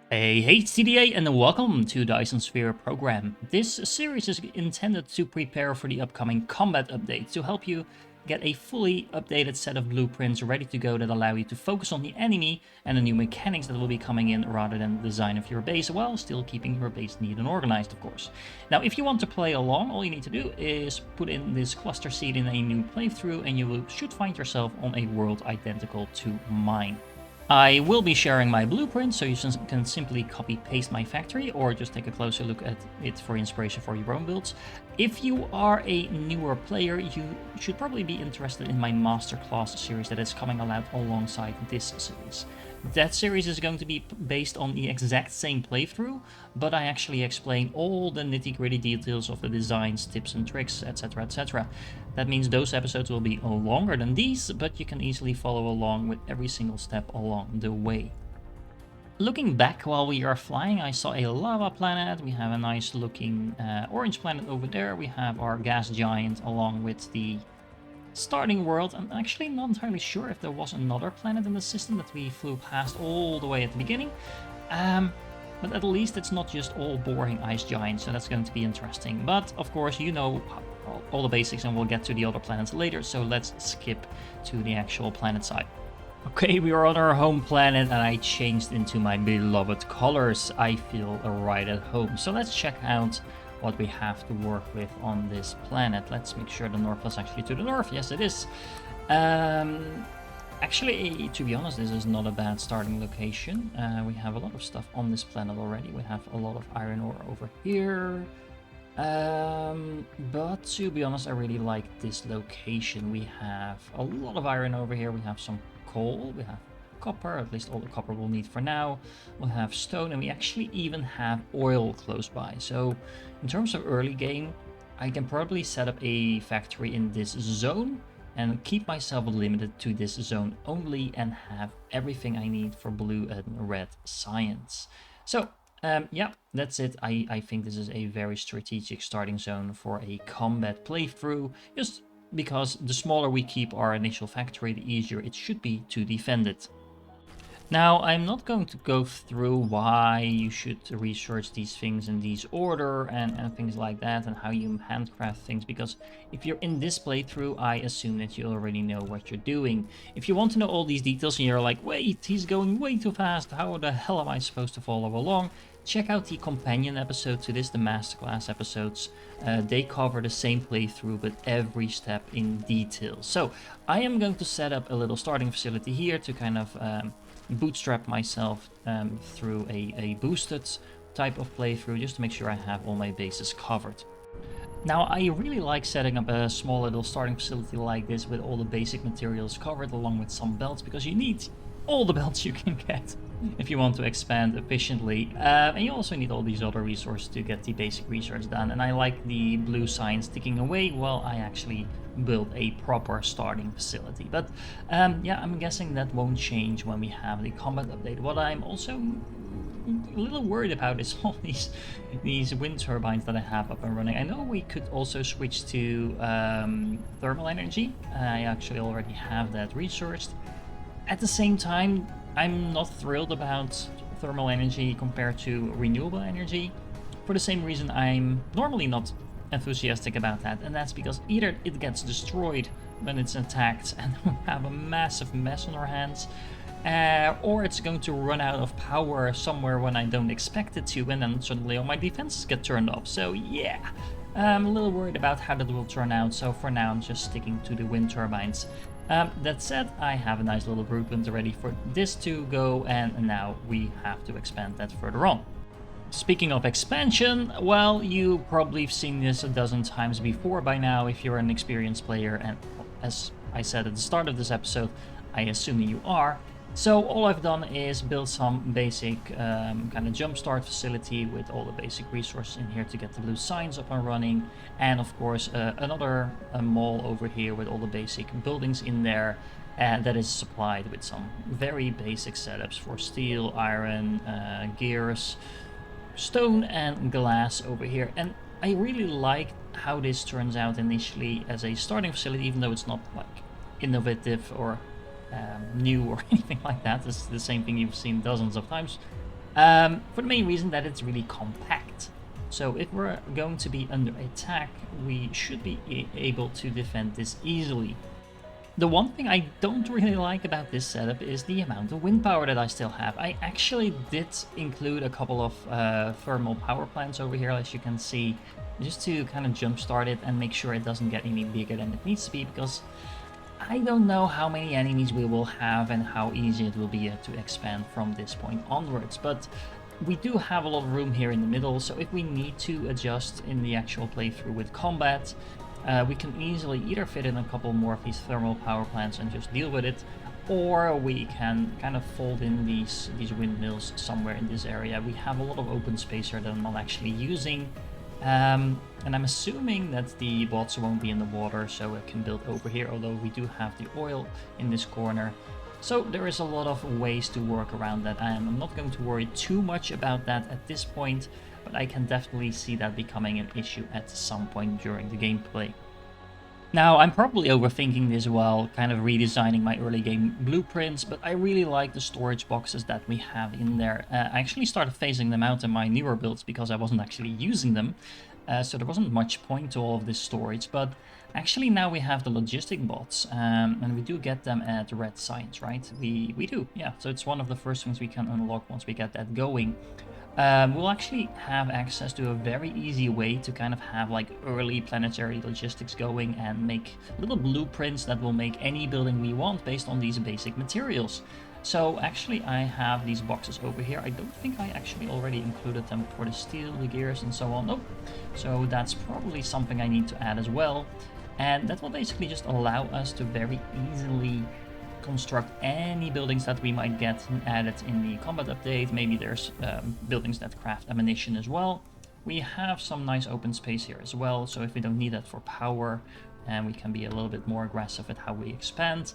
Hey CDA and welcome to Dyson Sphere Program. This series is intended to prepare for the upcoming combat update to help you get a fully updated set of blueprints ready to go that allow you to focus on the enemy and the new mechanics that will be coming in rather than the design of your base, while still keeping your base neat and organized, of course. Now, if you want to play along, all you need to do is put in this cluster seed in a new playthrough and you should find yourself on a world identical to mine. I will be sharing my blueprint, so you can simply copy-paste my factory or just take a closer look at it for inspiration for your own builds. If you are a newer player, you should probably be interested in my Masterclass series that is coming out alongside this series. That series is going to be based on the exact same playthrough, but I actually explain all the nitty-gritty details of the designs, tips and tricks, etc, etc. That means those episodes will be longer than these, but you can easily follow along with every single step along the way. Looking back while we are flying, I saw a lava planet. We have a nice looking orange planet over there. We have our gas giant along with the starting world. I'm actually not entirely sure if there was another planet in the system that we flew past all the way at the beginning. But at least it's not just all boring ice giants, so that's going to be interesting. But of course, you know all the basics and we'll get to the other planets later, so let's skip to the actual planet side. Okay, we are on our home planet and I changed into my beloved colors. I feel right at home. So let's check out what we have to work with on this planet. Let's make sure the north is actually to the north. Yes, it is. Actually, to be honest, this is not a bad starting location. We have a lot of stuff on this planet already. We have a lot of iron ore over here. But to be honest, I really like this location. We have a lot of iron over here. We have some coal. We have copper, at least all the copper we'll need for now. We'll have stone, and we actually even have oil close by. So in terms of early game, I can probably set up a factory in this zone and keep myself limited to this zone only and have everything I need for blue and red science. So yeah, that's it. I think this is a very strategic starting zone for a combat playthrough, just because the smaller we keep our initial factory, the easier it should be to defend it. Now, I'm not going to go through why you should research these things in these order and things like that, and how you handcraft things, because if you're in this playthrough, I assume that you already know what you're doing. If you want to know all these details and you're like, wait, he's going way too fast, how the hell am I supposed to follow along? Check out the companion episode to this, the Masterclass episodes. They cover the same playthrough, but every step in detail. So I am going to set up a little starting facility here to kind of bootstrap myself through a boosted type of playthrough, just to make sure I have all my bases covered. Now, I really like setting up a small little starting facility like this with all the basic materials covered along with some belts, because you need all the belts you can get if you want to expand efficiently. And you also need all these other resources to get the basic research done. And I like the blue signs ticking away while I actually build a proper starting facility. But yeah, I'm guessing that won't change when we have the combat update. What I'm also a little worried about is all these wind turbines that I have up and running. I know we could also switch to thermal energy. I actually already have that researched. At the same time, I'm not thrilled about thermal energy compared to renewable energy, for the same reason I'm normally not enthusiastic about that, and that's because either it gets destroyed when it's attacked and we have a massive mess on our hands, or it's going to run out of power somewhere when I don't expect it to, and then suddenly all my defenses get turned off. So yeah, I'm a little worried about how that will turn out, so for now I'm just sticking to the wind turbines. That said, I have a nice little blueprint ready for this to go, and now we have to expand that further on. Speaking of expansion, well, you probably have seen this a dozen times before by now if you're an experienced player, and as I said at the start of this episode, I assume you are. So all I've done is build some basic kind of jumpstart facility with all the basic resources in here to get the blue signs up and running, and of course another mall over here with all the basic buildings in there, that is supplied with some very basic setups for steel, iron, gears, stone and glass over here. And I really like how this turns out initially as a starting facility, even though it's not like innovative or new or anything like that. It's the same thing you've seen dozens of times. For the main reason that it's really compact. So if we're going to be under attack, we should be able to defend this easily. The one thing I don't really like about this setup is the amount of wind power that I still have. I actually did include a couple of thermal power plants over here, as you can see, just to kind of jumpstart it and make sure it doesn't get any bigger than it needs to be, because I don't know how many enemies we will have and how easy it will be to expand from this point onwards. But we do have a lot of room here in the middle, so if we need to adjust in the actual playthrough with combat, we can easily either fit in a couple more of these thermal power plants and just deal with it, or we can kind of fold in these windmills somewhere in this area. We have a lot of open space here that I'm not actually using, and I'm assuming that the bots won't be in the water, so it can build over here, although we do have the oil in this corner. So there is a lot of ways to work around that. I'm not going to worry too much about that at this point, but I can definitely see that becoming an issue at some point during the gameplay. Now, I'm probably overthinking this while kind of redesigning my early game blueprints, but I really like the storage boxes that we have in there. I actually started phasing them out in my newer builds because I wasn't actually using them, so there wasn't much point to all of this storage, but actually now we have the logistic bots, and we do get them at red signs, right? We do, yeah, so it's one of the first things we can unlock once we get that going. We'll actually have access to a very easy way to kind of have like early planetary logistics going and make little blueprints that will make any building we want based on these basic materials. So actually I have these boxes over here. I don't think I actually already included them for the steel, the gears and so on. Nope. So that's probably something I need to add as well. And that will basically just allow us to very easily construct any buildings that we might get added in the combat update. Maybe there's buildings that craft ammunition as well. We have some nice open space here as well, so if we don't need that for power and we can be a little bit more aggressive at how we expand,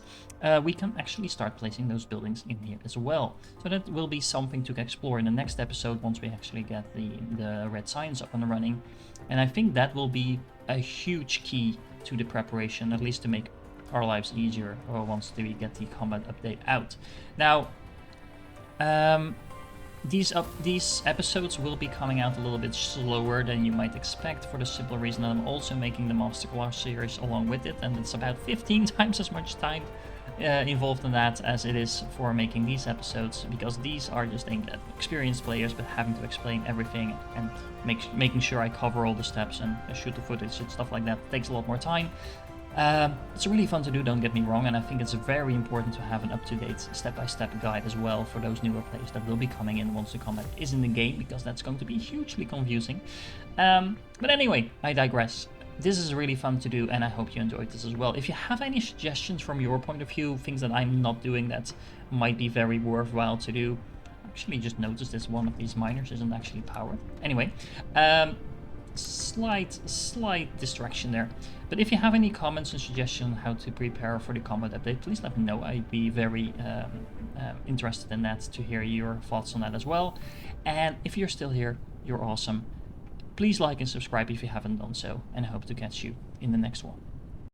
we can actually start placing those buildings in here as well. So that will be something to explore in the next episode once we actually get the red signs up and running. And I think that will be a huge key to the preparation, at least to make our lives easier once we get the combat update out. Now, these episodes will be coming out a little bit slower than you might expect, for the simple reason that I'm also making the masterclass series along with it, and it's about 15 times as much time involved in that as it is for making these episodes, because these are just aimed at experienced players, but having to explain everything and making sure I cover all the steps and shoot the footage and stuff like that takes a lot more time. It's really fun to do, don't get me wrong, and I think it's very important to have an up-to-date step-by-step guide as well for those newer players that will be coming in once the combat is in the game, because that's going to be hugely confusing. But anyway, I digress. This is really fun to do, and I hope you enjoyed this as well. If you have any suggestions from your point of view, things that I'm not doing that might be very worthwhile to do, actually just noticed this one of these miners isn't actually powered. Anyway, slight distraction there. But if you have any comments and suggestions on how to prepare for the combat update, please let me know. I'd be very interested in that, to hear your thoughts on that as well. And if you're still here, you're awesome. Please like and subscribe if you haven't done so, and I hope to catch you in the next one.